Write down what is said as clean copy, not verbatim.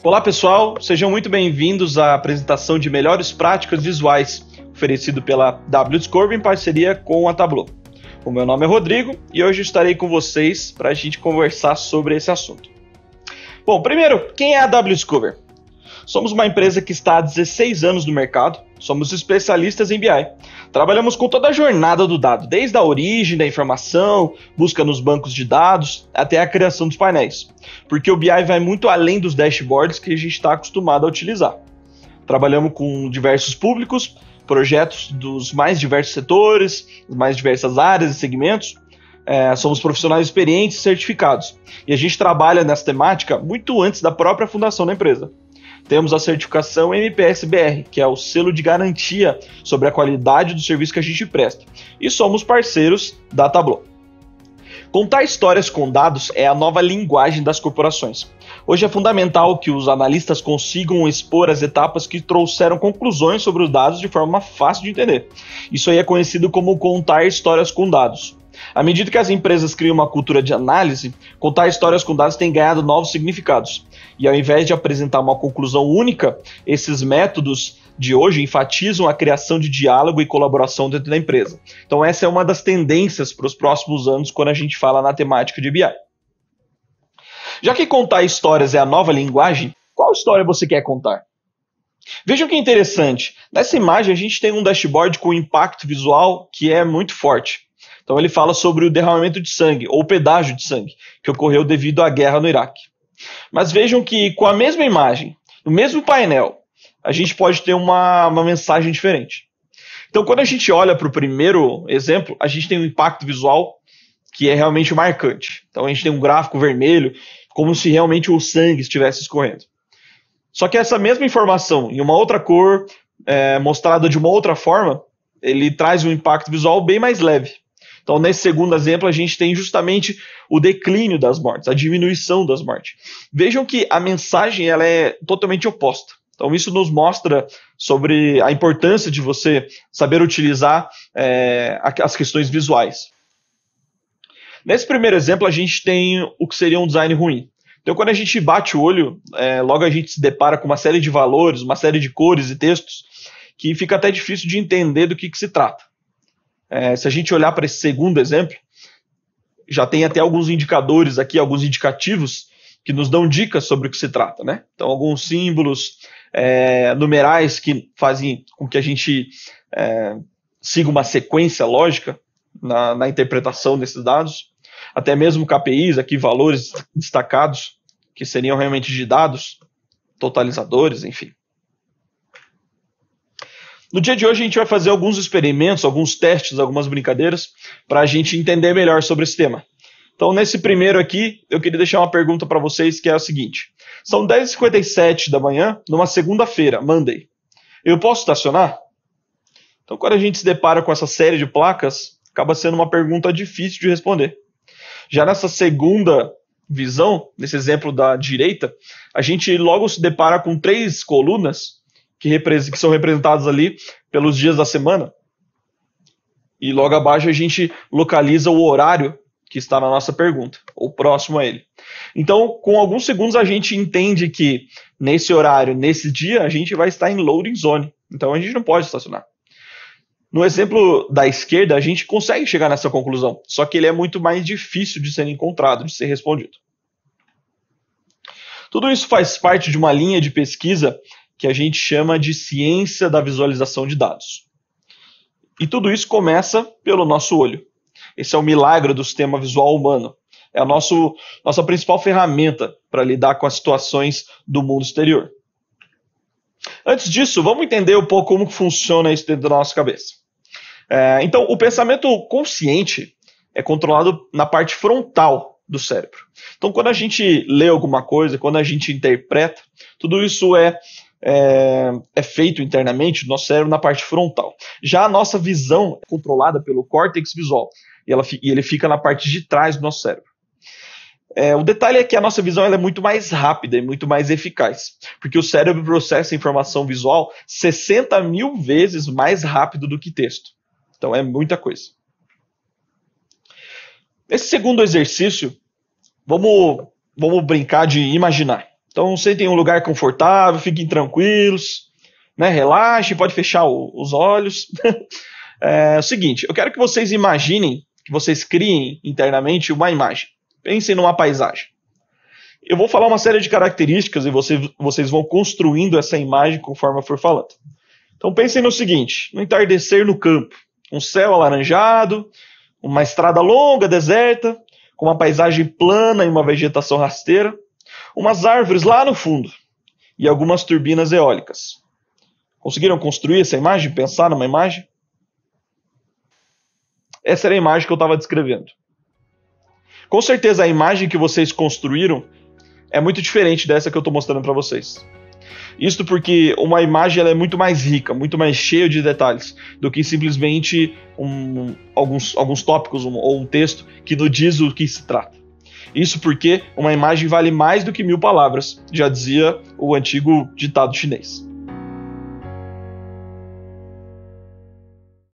Olá pessoal, sejam muito bem-vindos à apresentação de melhores práticas visuais, oferecido pela WDiscovery em parceria com a Tableau. O meu nome é Rodrigo e hoje estarei com vocês para a gente conversar sobre esse assunto. Bom, primeiro, quem é a WDiscovery? Somos uma empresa que está há 16 anos no mercado, somos especialistas em BI. Trabalhamos com toda a jornada do dado, desde a origem da informação, busca nos bancos de dados, até a criação dos painéis. Porque o BI vai muito além dos dashboards que a gente está acostumado a utilizar. Trabalhamos com diversos públicos, projetos dos mais diversos setores, das mais diversas áreas e segmentos. Somos profissionais experientes e certificados. E a gente trabalha nessa temática muito antes da própria fundação da empresa. Temos a certificação MPS-BR, que é o selo de garantia sobre a qualidade do serviço que a gente presta. E somos parceiros da Tableau. Contar histórias com dados é a nova linguagem das corporações. Hoje é fundamental que os analistas consigam expor as etapas que trouxeram conclusões sobre os dados de forma fácil de entender. Isso aí é conhecido como contar histórias com dados. À medida que as empresas criam uma cultura de análise, contar histórias com dados tem ganhado novos significados. E ao invés de apresentar uma conclusão única, esses métodos de hoje enfatizam a criação de diálogo e colaboração dentro da empresa. Então essa é uma das tendências para os próximos anos quando a gente fala na temática de BI. Já que contar histórias é a nova linguagem, qual história você quer contar? Vejam que interessante, nessa imagem a gente tem um dashboard com impacto visual que é muito forte. Então ele fala sobre o derramamento de sangue, ou pedágio de sangue, que ocorreu devido à guerra no Iraque. Mas vejam que com a mesma imagem, no mesmo painel, a gente pode ter uma mensagem diferente. Então quando a gente olha para o primeiro exemplo, a gente tem um impacto visual que é realmente marcante. Então a gente tem um gráfico vermelho, como se realmente o sangue estivesse escorrendo. Só que essa mesma informação, em uma outra cor, mostrada de uma outra forma, ele traz um impacto visual bem mais leve. Então, nesse segundo exemplo, a gente tem justamente o declínio das mortes, a diminuição das mortes. Vejam que a mensagem ela é totalmente oposta. Então, isso nos mostra sobre a importância de você saber utilizar as questões visuais. Nesse primeiro exemplo, a gente tem o que seria um design ruim. Então, quando a gente bate o olho, logo a gente se depara com uma série de valores, uma série de cores e textos, que fica até difícil de entender do que se trata. Se a gente olhar para esse segundo exemplo, já tem até alguns indicadores aqui, alguns indicativos que nos dão dicas sobre o que se trata, né? Então, alguns símbolos, numerais que fazem com que a gente siga uma sequência lógica na interpretação desses dados, até mesmo KPIs, aqui valores destacados, que seriam realmente de dados, totalizadores, enfim. No dia de hoje a gente vai fazer alguns experimentos, alguns testes, algumas brincadeiras para a gente entender melhor sobre esse tema. Então nesse primeiro aqui eu queria deixar uma pergunta para vocês que é a seguinte. São 10h57 da manhã numa segunda-feira, Monday. Eu posso estacionar? Então quando a gente se depara com essa série de placas, acaba sendo uma pergunta difícil de responder. Já nessa segunda visão, nesse exemplo da direita, a gente logo se depara com 3 colunas que são representados ali pelos dias da semana. E logo abaixo a gente localiza o horário que está na nossa pergunta, ou próximo a ele. Então, com alguns segundos a gente entende que nesse horário, nesse dia, a gente vai estar em loading zone. Então a gente não pode estacionar. No exemplo da esquerda, a gente consegue chegar nessa conclusão, só que ele é muito mais difícil de ser encontrado, de ser respondido. Tudo isso faz parte de uma linha de pesquisa que a gente chama de ciência da visualização de dados. E tudo isso começa pelo nosso olho. Esse é o milagre do sistema visual humano. É a nossa principal ferramenta para lidar com as situações do mundo exterior. Antes disso, vamos entender um pouco como funciona isso dentro da nossa cabeça. Então, o pensamento consciente é controlado na parte frontal do cérebro. Então, quando a gente lê alguma coisa, quando a gente interpreta, tudo isso é feito internamente no nosso cérebro na parte frontal. Já a nossa visão é controlada pelo córtex visual e ele fica na parte de trás do nosso cérebro. O detalhe é que a nossa visão ela é muito mais rápida e muito mais eficaz, porque o cérebro processa informação visual 60 mil vezes mais rápido do que texto. Então é muita coisa. Nesse segundo exercício, vamos brincar de imaginar. Então sentem em um lugar confortável, fiquem tranquilos, né? Relaxem, pode fechar os olhos. É o seguinte, eu quero que vocês imaginem, que vocês criem internamente uma imagem. Pensem numa paisagem. Eu vou falar uma série de características e vocês vão construindo essa imagem conforme eu for falando. Então pensem no seguinte, no entardecer no campo, um céu alaranjado, uma estrada longa, deserta, com uma paisagem plana e uma vegetação rasteira, umas árvores lá no fundo e algumas turbinas eólicas. Conseguiram construir essa imagem? Pensar numa imagem? Essa era a imagem que eu estava descrevendo. Com certeza a imagem que vocês construíram é muito diferente dessa que eu estou mostrando para vocês. Isto porque uma imagem ela é muito mais rica, muito mais cheia de detalhes do que simplesmente alguns tópicos ou um texto que nos diz o que se trata. Isso porque uma imagem vale mais do que 1000 palavras, já dizia o antigo ditado chinês.